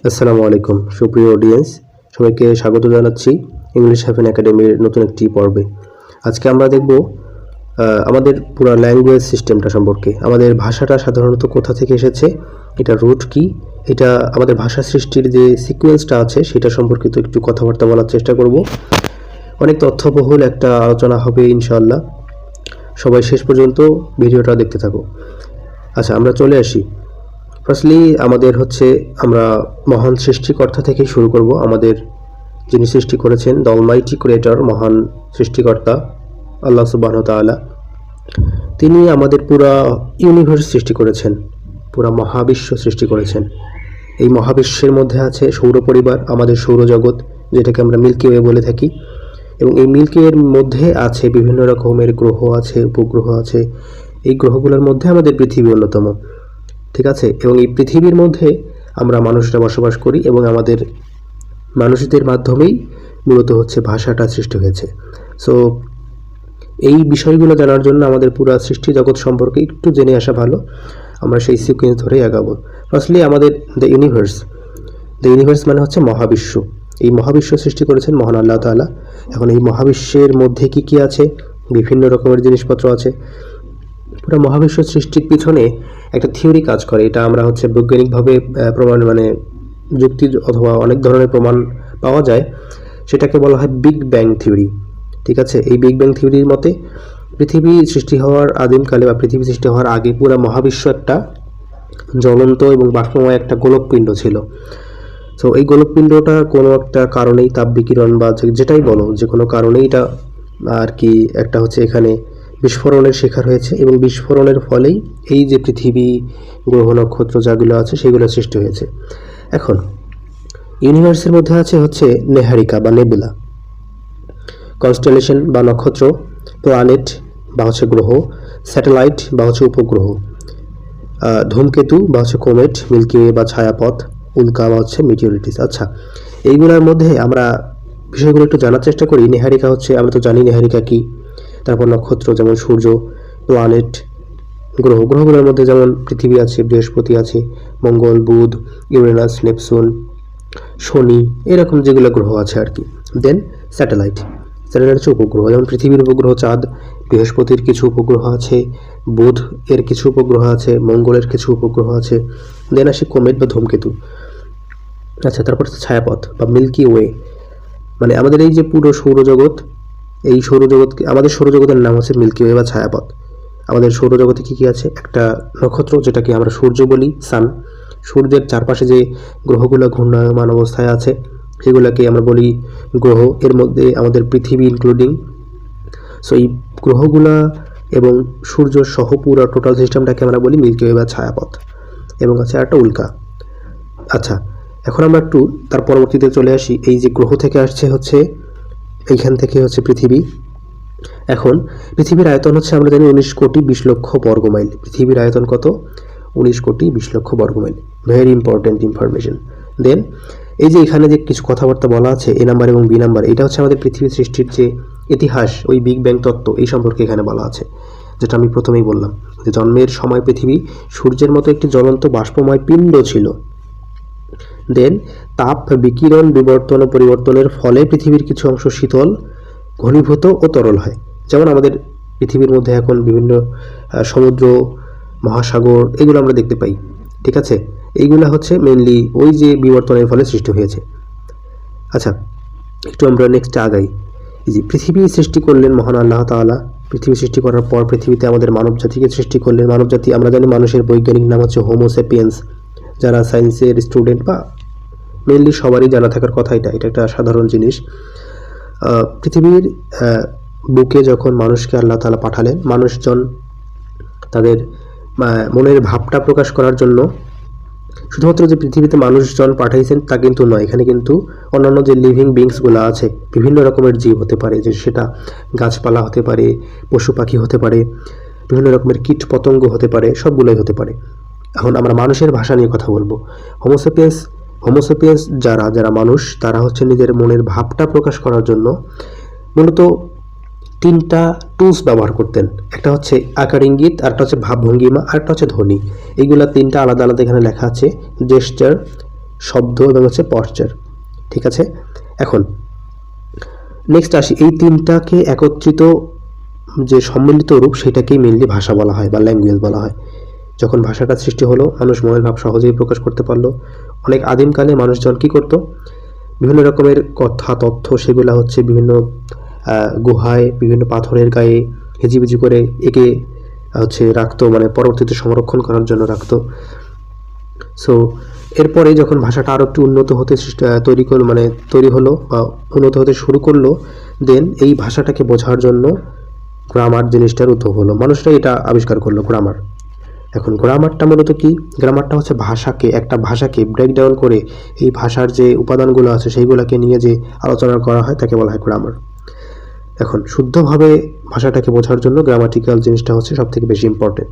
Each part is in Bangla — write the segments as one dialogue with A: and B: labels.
A: আসসালামু আলাইকুম সুপ্রিয় অডিয়েন্স, সবাইকে স্বাগত জানাচ্ছি ইংলিশ হ্যাভেন একাডেমির নতুন একটি পর্বে। আজকে আমরা দেখব আমাদের পুরো ল্যাঙ্গুয়েজ সিস্টেমটা সম্পর্কে। আমাদের ভাষাটা সাধারণত কোথা থেকে এসেছে, এটা রুট কি, এটা আমাদের ভাষা সৃষ্টির যে সিকোয়েন্সটা আছে সেটা সম্পর্কিত একটু কথাবার্তা বলার চেষ্টা করব। অনেক তথ্যবহুল একটা আলোচনা হবে ইনশাআল্লাহ। সবাই শেষ পর্যন্ত ভিডিওটা দেখতে থাকো। আচ্ছা, আমরা চলে আসি। ফার্স্টলি আমাদের আমরা মহান সৃষ্টিকর্তা থেকে শুরু করব। আমাদের যিনি সৃষ্টি করেছেন, দ্য অলমাইটি ক্রিয়েটর, মহান সৃষ্টিকর্তা আল্লাহ সুবহানাহু ওয়া তাআলা, তিনি আমাদের পুরা ইউনিভার্স সৃষ্টি করেছেন, পুরা মহাবিশ্ব সৃষ্টি করেছেন। এই মহাবিশ্বের মধ্যে আছে সৌর পরিবার, আমাদের সৌরজগৎ, যেটাকে আমরা মিল্কি ওয়ে বলে থাকি। এবং এই মিল্কি ওয়ের মধ্যে আছে বিভিন্ন রকমের গ্রহ আছে, উপগ্রহ আছে। এই গ্রহগুলোর মধ্যে আমাদের পৃথিবী অন্যতম, ঠিক আছে। এবং এই পৃথিবীর মধ্যে আমরা মানুষরা বসবাস করি এবং আমাদের মানুষদের মাধ্যমেই মূলত ভাষাটা সৃষ্টি হয়েছে। সো এই বিষয়গুলো জানার জন্য আমাদের পুরো সৃষ্টি জগৎ সম্পর্কে একটু জেনে আসা ভালো। আমরা সেই সিকোয়েন্স ধরেই আগাবো। ফার্স্টলি আমাদের দ্য ইউনিভার্স মানে মহাবিশ্ব। এই মহাবিশ্ব সৃষ্টি করেছেন মহান আল্লাহ তাআলা। এখন এই মহাবিশ্বের মধ্যে কি কি আছে, বিভিন্ন রকমের জিনিসপত্র আছে। পুরো মহাবিশ্ব সৃষ্টির পিছনে একটা থিওরি কাজ করে। এটা আমরা বৈজ্ঞানিকভাবে প্রমাণ যুক্তি অথবা অনেক ধরনের প্রমাণ পাওয়া যায়। সেটাকে বলা হয় বিগ ব্যাং থিওরি, ঠিক আছে। এই বিগ ব্যাং থিওরির মতে পৃথিবী সৃষ্টি হওয়ার আদিমকালে বা পৃথিবী সৃষ্টি হওয়ার আগে পুরো মহাবিশ্ব একটা জ্বলন্ত এবং বাষ্পময় একটা গোলকপিণ্ড ছিল। সো এই গোলকপিণ্ডটা কোনো একটা কারণেই, তাপ বিকিরণ বা যেটাই বলো, যে কোনো কারণেই এটা আর কি একটা এখানে বিস্ফোরণের শিকার হয়েছে এবং বিস্ফোরণের ফলেই এই যে পৃথিবী, গ্রহ, নক্ষত্র যাগুলো আছে সেগুলো সৃষ্টি হয়েছে। এখন ইউনিভার্সের মধ্যে আছে নেহারিকা বা নেবুলা, কনস্টেলেশন বা নক্ষত্র, প্ল্যানেট বা গ্রহ, স্যাটেলাইট বা উপগ্রহ, ধূমকেতু বা কোমেট, মিল্কি ওয়ে বা ছায়াপথ, উল্কা বা মিটিওরিটিস। আচ্ছা, এইগুলোর মধ্যে আমরা বিষয়গুলো একটু জানার চেষ্টা করি। নেহারিকা আমরা তো জানি নেহারিকা কি। তারপর নক্ষত্র যেমন সূর্য, প্ল্যানেট, গ্রহগুলোর মধ্যে যেমন পৃথিবী আছে, বৃহস্পতি আছে, মঙ্গল, বুধ, ইউরেনাস, নেপচুন, শনি, এরকম যেগুলো গ্রহ আছে আর কি। দেন স্যাটেলাইট উপগ্রহ, যেমন পৃথিবীর উপগ্রহ চাঁদ, বৃহস্পতির কিছু উপগ্রহ আছে, বুধ এর কিছু উপগ্রহ আছে, মঙ্গলের কিছু উপগ্রহ আছে। দেন আসি কোমেট বা ধূমকেতু। আচ্ছা, তারপর ছায়াপথ বা মিল্কি ওয়ে, মানে আমাদের এই যে পুরো সৌরজগৎ, এই আমাদের সৌরজগতের নাম মিল্কি ওয়ে বা ছায়াপথ। আমাদের সৌরজগতে কী কী আছে? একটা নক্ষত্র, যেটাকে আমরা সূর্য বলি, সান। সূর্যের চারপাশে যে গ্রহগুলো ঘূর্ণায়মান অবস্থায় আছে সেগুলোকে আমরা বলি গ্রহ। এর মধ্যে আমাদের পৃথিবী ইনক্লুডিং। সো এই গ্রহগুলা এবং সূর্য সহ পুরো টোটাল সিস্টেমটাকে আমরা বলি মিল্কি ওয়ে বা ছায়াপথ। এবং আছে একটা উল্কা। আচ্ছা, এখন আমরা একটু তার পরবর্তীতে চলে আসি। এই যে গ্রহ থেকে আসছে এইখান থেকে পৃথিবী। এখন পৃথিবীর আয়তন আমরা জানি 19 কোটি 20 লক্ষ বর্গমাইল। পৃথিবীর আয়তন কত? 19 কোটি 20 লক্ষ বর্গমাইল। Very important information. দেন এই যে এখানে যে কিছু কথাবার্তা বলা আছে, এ নাম্বার এবং বি নাম্বার, এটা আমাদের পৃথিবী সৃষ্টির যে ইতিহাস, ওই বিগ ব্যাং তত্ত্ব, এই সম্পর্কে এখানে বলা আছে। যেটা আমি প্রথমেই বললাম যে জন্মের সময় পৃথিবী সূর্যের মতো একটি জ্বলন্ত বাষ্পময় পিণ্ড ছিল। দেন তাপ বিকিরণ বিবর্তন ও পরিবর্তনের ফলে পৃথিবীর কিছু অংশ শীতল, ঘনীভূত ও তরল হয়। যেমন আমাদের পৃথিবীর মধ্যে এখন বিভিন্ন সমুদ্র, মহাসাগর, এগুলো আমরা দেখতে পাই, ঠিক আছে। এইগুলো মেইনলি ওই যে বিবর্তনের ফলে সৃষ্টি হয়েছে। আচ্ছা, একটু আমরা নেক্সটে আগাই। এই যে পৃথিবী সৃষ্টি করলেন মহান আল্লাহ তাআলা। পৃথিবী সৃষ্টি করার পর পৃথিবীতে আমাদের মানব জাতিকে সৃষ্টি করলেন। মানব জাতি, আমরা জানি মানুষের বৈজ্ঞানিক নাম হোমো স্যাপিয়েন্স। যারা সায়েন্সের স্টুডেন্ট বা মেইনলি সবারই জানা থাকার কথা, এটা একটা সাধারণ জিনিস। পৃথিবীর বুকে যখন মানুষকে আল্লাহ তাআলা পাঠালেন, মানুষজন তাদের মনের ভাবটা প্রকাশ করার জন্য শুধুমাত্র যে পৃথিবীতে মানুষজন পাঠাইছেন তা কিন্তু নয়। এখানে কিন্তু অন্যান্য যে লিভিং বিংসগুলো আছে, বিভিন্ন রকমের জীব হতে পারে, যে সেটা গাছপালা হতে পারে, পশু পাখি হতে পারে, বিভিন্ন রকমের কীট পতঙ্গ হতে পারে, সবগুলোই হতে পারে। এখন আমরা মানুষের ভাষা নিয়ে কথা বলবো। হোমোসেপিয়েন্স যারা মানুষ, তারা নিজের মনের ভাবটা প্রকাশ করার জন্য মূলত 3টা টুলস ব্যবহার করতেন। একটা আকার ইঙ্গিত, আরেকটা ভাবভঙ্গিমা, আরেকটা ধ্বনি। এইগুলা 3টা আলাদা আলাদা এখানে লেখা আছে। জেস্টার, শব্দ এবং হচ্ছে পশ্চার। ঠিক আছে, এখন নেক্সট আসি, এই তিনটাকে একত্রিত যে সম্মিলিত রূপ সেটাকেই মেনলি ভাষা বলা হয় বা ল্যাঙ্গুয়েজ বলা হয়। যখন ভাষাটা সৃষ্টি হলো, মানুষ মনের ভাব সহজেই প্রকাশ করতে পারলো। অনেক আদিমকালে মানুষজন কী করতো, বিভিন্ন রকমের কথা তথ্য সেগুলো হচ্ছে বিভিন্ন গুহায় বিভিন্ন পাথরের গায়ে হেজিবিজি করে এঁকে হচ্ছে রাখতো, মানে পরবর্তীতে সংরক্ষণ করার জন্য রাখতো। সো এরপরে যখন ভাষাটা আরও একটু উন্নত হতে তৈরি হলো বা উন্নত হতে শুরু করলো, দেন এই ভাষাটাকে বোঝার জন্য গ্রামার জিনিসটার উদ্ভব হলো। মানুষরা এটা আবিষ্কার করলো, গ্রামার। এখন গ্রামারটা মূলত কি? গ্রামারটা হচ্ছে একটা ভাষাকে ব্রেকডাউন করে এই ভাষার যে উপাদানগুলো আছে সেইগুলোকে নিয়ে যে আলোচনা করা হয় তাকে বলা হয় গ্রামার। এখন শুদ্ধভাবে ভাষাটাকে বোঝার জন্য গ্রামাটিক্যাল জিনিসটা হচ্ছে সবথেকে বেশি ইম্পর্টেন্ট।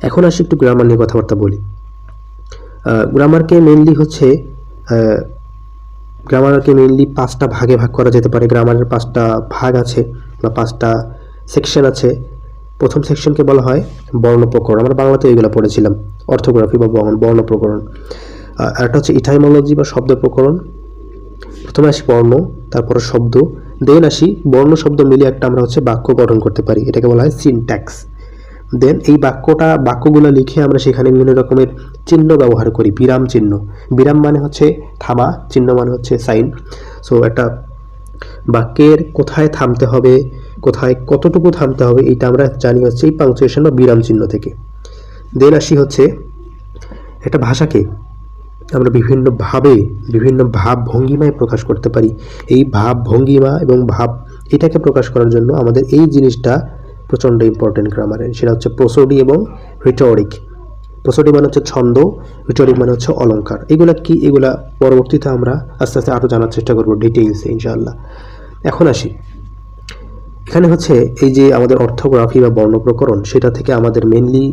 A: এখন আসি একটু গ্রামার নিয়ে কথাবার্তা বলি। গ্রামারকে মেনলি 5টা ভাগে ভাগ করা যেতে পারে। গ্রামারের 5টা ভাগ আছে বা 5টা সেকশন আছে। প্রথম সেকশনকে বলা হয় বর্ণপ্রকরণ, আমরা বাংলাতে এগুলো পড়েছিলাম, অর্থোগ্রাফি বা বর্ণপ্রকরণ। আর একটা হচ্ছে ইটাইমোলজি বা শব্দ প্রকরণ। প্রথমে আসি বর্ণ, তারপরে শব্দ, দেন আসি বর্ণ শব্দ মিলিয়ে একটা আমরা হচ্ছে বাক্য গঠন করতে পারি, এটাকে বলা হয় সিনট্যাক্স। দেন এই বাক্যগুলো লিখে আমরা সেখানে বিভিন্ন রকমের চিহ্ন ব্যবহার করি, বিরাম চিহ্ন। বিরাম মানে হচ্ছে থামা, চিহ্ন মানে হচ্ছে সাইন। সো একটা বাক্যের কোথায় থামতে হবে, কোথায় কতটুকু থামতে হবে, এটা আমরা জানি হচ্ছে এই পাংচুয়েশন বা বিরাম চিহ্ন থেকে। দেন আসি হচ্ছে একটা ভাষাকে আমরা বিভিন্ন ভাব ভঙ্গিমায় প্রকাশ করতে পারি। এই ভাব ভঙ্গিমা এবং এটাকে প্রকাশ করার জন্য আমাদের এই জিনিসটা প্রচণ্ড ইম্পর্টেন্ট গ্রামারে, সেটা হচ্ছে প্রোসোডি এবং রিটরিক। প্রোসোডি মানে হচ্ছে ছন্দ, রিটরিক মানে হচ্ছে অলঙ্কার। এগুলা পরবর্তীতে আমরা আস্তে আস্তে আরও জানার চেষ্টা করবো ডিটেইলসে ইনশাআল্লাহ। এখন আসি, এখানে হচ্ছে এই যে আমাদের অর্থোগ্রাফি বা বর্ণপ্রকরণ, সেটা থেকে আমাদের মেনলি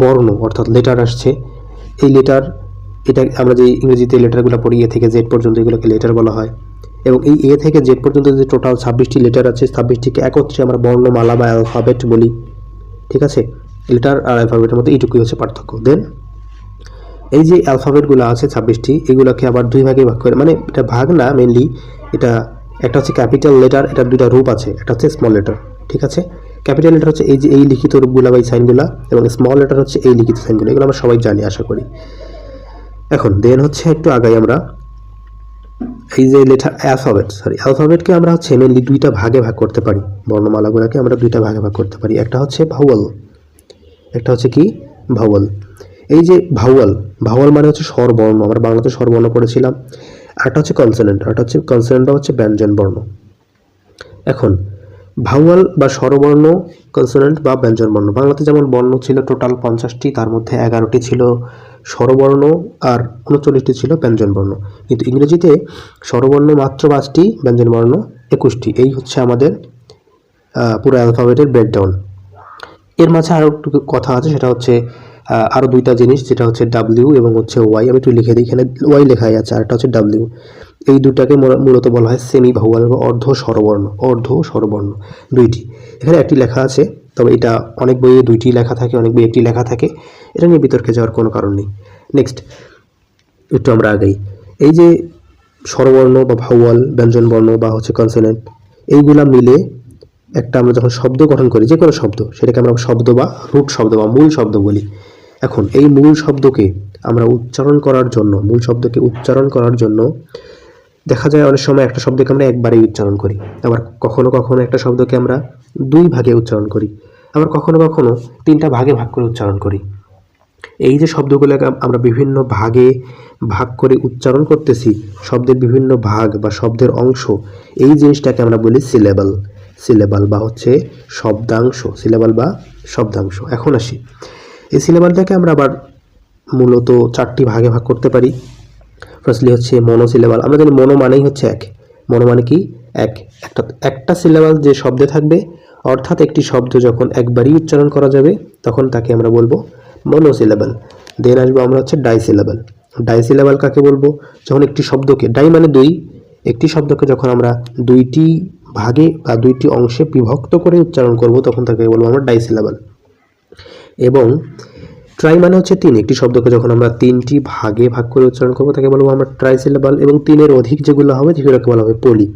A: বর্ণ অর্থাৎ লেটার আসছে। এই লেটার, এটা আমরা যে ইংরেজিতে লেটারগুলো পড়ি এ থেকে জেড পর্যন্ত, এগুলোকে লেটার বলা হয়। এবং এই এ থেকে জেড পর্যন্ত যে টোটাল 26টি লেটার আছে, 26টিকে একত্রে আমরা বর্ণমালা বা অ্যালফাবেট বলি। ঠিক আছে, লেটার আর অ্যালফাবেটের মধ্যে এইটুকুই হচ্ছে পার্থক্য। দেন এই যে অ্যালফাবেটগুলো আছে 26টি, এগুলোকে আবার দুই ভাগে ভাগ করে, মানে এটা ভাগ না, মেনলি এটা একটা হচ্ছে ক্যাপিটাল লেটার, এটার দুইটা রূপ আছে, একটা হচ্ছে স্মল লেটার। ঠিক আছে, ক্যাপিটাল লেটার হচ্ছে এই যে এই লিখিত রূপগুলো বা এই সাইনগুলো, এবং স্মল লেটার হচ্ছে এই লিখিত সাইনগুলো। এগুলো আমরা সবাই জানি আশা করি। এখন দেন হচ্ছে একটু আগাই আমরা, এই যে অ্যালফাবেটকে আমরা হচ্ছে মেনলি দুইটা ভাগে ভাগ করতে পারি। বর্ণমালাগুলোকে আমরা দুইটা ভাগে ভাগ করতে পারি, একটা হচ্ছে ভাওয়াল, একটা হচ্ছে কি ভাওয়াল। এই যে ভাওয়াল মানে হচ্ছে স্বরবর্ণ, আমরা বাংলাতে স্বরবর্ণ পড়েছিলাম। আরটা হচ্ছে কনসোনেন্ট হচ্ছে ব্যঞ্জন বর্ণ। এখন ভাওয়াল বা স্বরবর্ণ, কনসোনেন্ট বা ব্যঞ্জন বর্ণ, বাংলাতে যেমন বর্ণ ছিল টোটাল 50টি, তার মধ্যে 11টি ছিল স্বরবর্ণ আর 39টি ছিল ব্যঞ্জন বর্ণ। কিন্তু ইংরেজিতে স্বরবর্ণ মাত্র 5টি, ব্যঞ্জন বর্ণ 21টি। এই হচ্ছে আমাদের পুরো অ্যালফাবেটের ব্রেকডাউন। এর মাঝে আরও একটু কথা আছে, সেটা হচ্ছে আরও দুইটা জিনিস, যেটা হচ্ছে ডাব্লিউ এবং হচ্ছে ওয়াই। আমি একটু লিখে দিই, এখানে ওয়াই লেখাই আছে, আরেকটা হচ্ছে ডাব্লিউ। এই দুটাকে মূলত বলা হয় সেমি ভাওয়াল বা অর্ধ স্বরবর্ণ দুইটি। এখানে একটি লেখা আছে, তবে এটা অনেক বইয়ে দুইটি লেখা থাকে, অনেক বইয়ে একটি লেখা থাকে, এটা নিয়ে বিতর্কে যাওয়ার কোনো কারণ নেই। নেক্সট একটু আমরা আগেই, এই যে স্বরবর্ণ বা ভাওয়াল, ব্যঞ্জন বর্ণ বা হচ্ছে কনসোনেন্ট, এইগুলা মিলে একটা আমরা যখন শব্দ গঠন করি, যে কোনো শব্দ, সেটাকে আমরা শব্দ বা রুট শব্দ বা মূল শব্দ বলি। এখন এই মূল শব্দকে উচ্চারণ করার জন্য দেখা যায় অনেক সময় একটা শব্দকে আমরা একবারেই উচ্চারণ করি, আবার কখনো কখনো একটা শব্দকে আমরা 2 ভাগে উচ্চারণ করি, আবার কখনো কখনো 3টা ভাগে ভাগ করে উচ্চারণ করি। এই যে শব্দগুলোকে আমরা বিভিন্ন ভাগে ভাগ করে উচ্চারণ করতেছি, শব্দের বিভিন্ন ভাগ বা শব্দের অংশ, এই জিনিসটাকে আমরা বলি সিলেবাল বা হচ্ছে শব্দাংশ। এখন আসি, এই সিলেবালটাকে আমরা আবার মূলত 4টি ভাগে ভাগ করতে পারি। ফার্স্টলি হচ্ছে মনোসিলেবাল। আমরা জানি মনো মানেই হচ্ছে এক। মনো মানে কি? একটা সিলেবাল যে শব্দে থাকবে, অর্থাৎ একটি শব্দ যখন একবারই উচ্চারণ করা যাবে তখন তাকে আমরা বলবো মনোসিলেবাল। দেন আসবো আমরা হচ্ছে ডাইসিলেবাল কাকে বলবো? যখন একটি শব্দকে, ডাই মানে 2, একটি শব্দকে যখন আমরা 2টি ভাগে বা 2টি অংশে বিভক্ত করে উচ্চারণ করব তখন তাকে বলবো আমরা ডাইসিলেবাল। এবং ট্রাই মানে হচ্ছে তিন, একটি শব্দকে যখন আমরা তিনটি ভাগে ভাগ করে উচ্চারণ করবো তাকে বলবো আমরা ট্রাই সিলেবাল, এবং তিনের অধিক যেগুলো হবে সেগুলোকে বলা হবে পলি,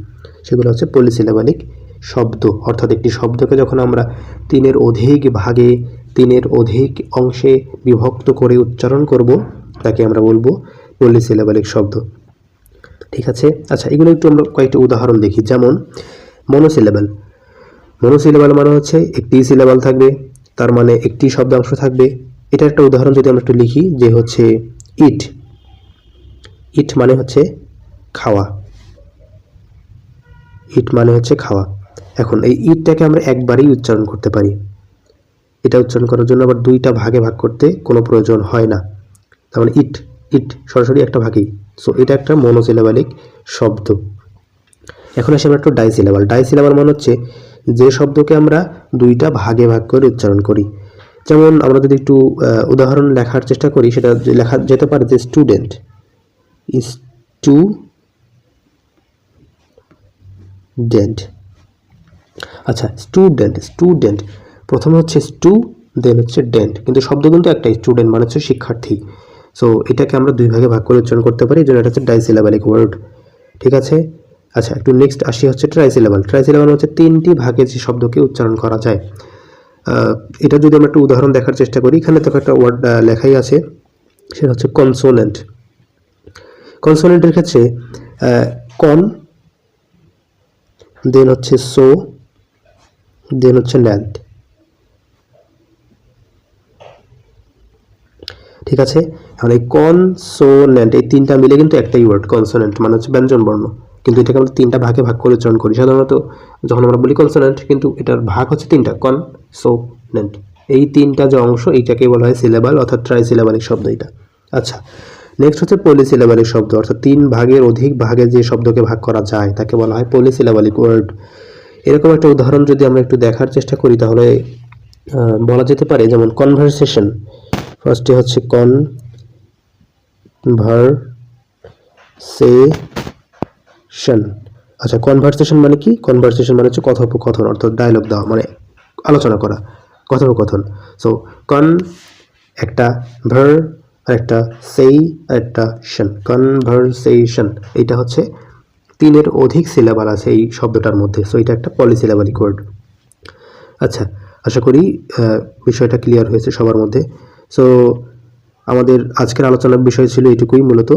A: সেগুলো হচ্ছে পলিসিলেবালিক শব্দ। অর্থাৎ একটি শব্দকে যখন আমরা তিনের অধিক ভাগে, তিনের অধিক অংশে বিভক্ত করে উচ্চারণ করব তাকে আমরা বলবো পলিসিলেবালিক শব্দ। ঠিক আছে, আচ্ছা এগুলো একটু আমরা কয়েকটি উদাহরণ দেখি। যেমন মনোসিলেবাল। মনোসিলেবাল মানে হচ্ছে একটি সিলেবাল থাকবে, তার মানে একটি শব্দাংশ থাকবে। এটা একটা উদাহরণ যদি আমরা একটু লিখি যে হচ্ছে ইট। ইট মানে হচ্ছে খাওয়া, ইট মানে হচ্ছে খাওয়া। এখন এই ইটটাকে আমরা একবারেই উচ্চারণ করতে পারি, এটা উচ্চারণ করার জন্য আবার দুইটা ভাগে ভাগ করতে কোনো প্রয়োজন হয় না। তার মানে ইট, ইট সরাসরি একটা ভাগেই। সো এটা একটা মনোসিলেবালিক শব্দ। এখন আসে আমরা একটু ডাইসিলেবাল। ডাইসিলেবাল মানে হচ্ছে যে শব্দকে আমরা দুইটা ভাগে ভাগ করে উচ্চারণ করি। যেমন আমরা যদি একটু উদাহরণ লেখার চেষ্টা করি, সেটা লেখা যেতে পারে যে স্টুডেন্ট, স্টুডেন্ট। আচ্ছা স্টুডেন্ট, স্টুডেন্ট প্রথমে হচ্ছে স্টু, দেন হচ্ছে ডেন্ট, কিন্তু শব্দ কিন্তু একটাই, স্টুডেন্ট মানে হচ্ছে শিক্ষার্থী। সো এটাকে আমরা দুই ভাগে ভাগ করে উচ্চারণ করতে পারি, যেটা হচ্ছে ডাইসিলেবালিক ওয়ার্ড। ঠিক আছে, আচ্ছা একটু নেক্সট আসি হচ্ছে ট্রাইসিলেবাল। ট্রাইসিলেবাল হচ্ছে তিনটি ভাগে যে শব্দকে উচ্চারণ করা যায়। এটা যদি আমরা একটু উদাহরণ দেখার চেষ্টা করি, এখানে তো একটা ওয়ার্ড লেখাই আছে, সেটা হচ্ছে কনসোনেন্ট। কনসোনেন্টের ক্ষেত্রে কন, দেন হচ্ছে সো, দেন হচ্ছে ন্যান্ট। ঠিক আছে, এখন এই কনসোনেন্ট এই তিনটা মিলে কিন্তু একটাই ওয়ার্ড, কনসোনেন্ট মানে হচ্ছে ব্যঞ্জন বর্ণ, কিন্তু এটাকে আমরা তিনটা ভাগে ভাগ করে উচ্চারণ করি সাধারণত যখন আমরা বলি কনসোনেন্ট, কিন্তু এটার ভাগ হচ্ছে তিনটা, কনসোনেন্ট। এই তিনটা যে অংশ এইটাকে বলা হয় সিলেবাল, অর্থাৎ ট্রাইসিলেবালিক শব্দ এটা। আচ্ছা নেক্সট হচ্ছে পলিসিলেবালিক শব্দ, অর্থাৎ তিন ভাগের অধিক ভাগে যে শব্দকে ভাগ করা যায় তাকে বলা হয় পলিসিলেবালিক ওয়ার্ড। এরকম একটা উদাহরণ যদি আমরা একটু দেখার চেষ্টা করি তাহলে বলা যেতে পারে, যেমন কনভারসেশন। ফার্স্টে হচ্ছে কনভারসেশন। আচ্ছা কনভারসেশন মানে কি? কনভারসেশন মানে হচ্ছে কথোপকথন, অর্থাৎ ডায়লগ দেওয়া, মানে আলোচনা করা, কথোপকথন। সো কন একটা, ভার আর একটা, সেই আর একটা শন, কনভারসেশন। এইটা হচ্ছে তিনের অধিক সিলেবাল আছে এই শব্দটার মধ্যে, সো এটা একটা পলিসিলেবালিক ওয়ার্ড। আচ্ছা আশা করি বিষয়টা ক্লিয়ার হয়েছে সবার মধ্যে। সো আমাদের আজকের আলোচনার বিষয় ছিল এটুকুই মূলত।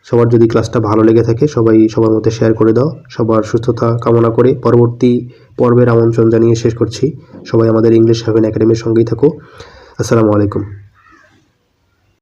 A: সবার যদি ক্লাসটা ভালো লেগে থাকে সবাই সবার মধ্যে শেয়ার করে দাও। সবার সুস্থতা কামনা করে পরবর্তী পর্বের আমন্ত্রণ জানিয়ে শেষ করছি। সবাই আমাদের ইংলিশ 7 একাডেমির সঙ্গেই থাকো। আসসালামু আলাইকুম।